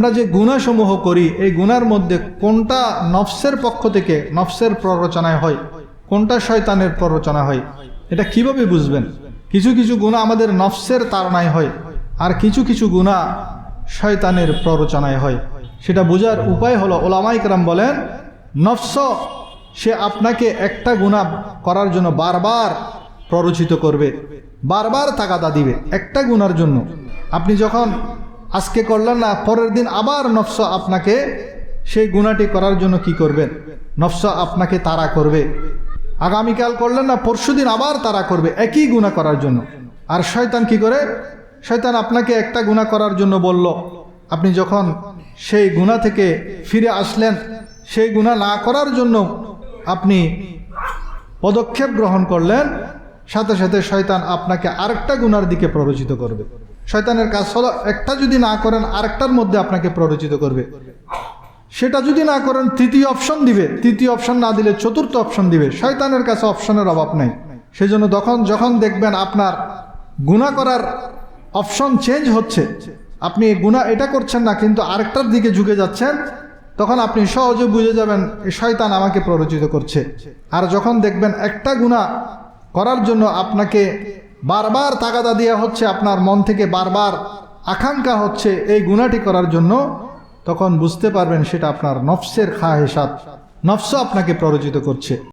আমরা যে গুনাহসমূহ করি এই গুনার মধ্যে কোনটা নফসের পক্ষ থেকে নফসের প্ররোচনায় হয়, কোনটা শয়তানের প্ররোচনা হয়, এটা কিভাবে বুঝবেন? কিছু কিছু গুনাহ আমাদের নফসের তাড়নায় হয়, আর কিছু কিছু গুনাহ শয়তানের প্ররোচনায় হয়। সেটা বোঝার উপায় হলো, উলামায়ে কেরাম বলেন, নফস সে আপনাকে একটা গুনাহ করার জন্য বারবার প্ররোচিত করবে, বারবার তাগাদা দিবে একটা গুনার জন্য। আপনি যখন আজকে করলেন না, পরের দিন আবার নফস আপনাকে সেই গুনাহটি করার জন্য কি করবেন? নফস আপনাকে তাড়া করবে। আগামীকাল করলেন না, পরশুদিন আবার তাড়া করবে একই গুনাহ করার জন্য। আর শয়তান কি করে? শয়তান আপনাকে একটা গুনাহ করার জন্য বলল, আপনি যখন সেই গুনাহ থেকে ফিরে আসলেন, সেই গুনাহ না করার জন্য আপনি পদক্ষেপ গ্রহণ করলেন, সাথে সাথে শয়তান আপনাকে আরেকটা গুনার দিকে প্ররোচিত করবে। শয়তানের কাজ হলো একটা যদি না করেন আরেকটার মধ্যে আপনাকে প্ররোচিত করবে। সেটা যদি না করেন তৃতীয় অপশন দিবে, তৃতীয় অপশন না দিলে চতুর্থ অপশন দিবে। শয়তানের কাছে অপশনের অভাব নাই। সেজন্য যখন দেখবেন আপনার গুনাহ করার অপশন চেঞ্জ হচ্ছে, আপনি গুনাহ এটা করছেন না কিন্তু আরেকটার দিকে ঝুঁকে যাচ্ছেন, তখন আপনি সহজে বুঝে যাবেন এই শয়তান আমাকে প্ররোচিত করছে। আর যখন দেখবেন একটা গুনাহ করার জন্য আপনাকে বারবার তাগাদা দেওয়া হচ্ছে, আপনার মন থেকে বারবার আকাঙ্ক্ষা হচ্ছে এই গুনাহটি করার জন্য, তখন বুঝতে পারবেন সেটা আপনার নফসের খাহেসাত, নফস আপনাকে প্ররোচিত করছে।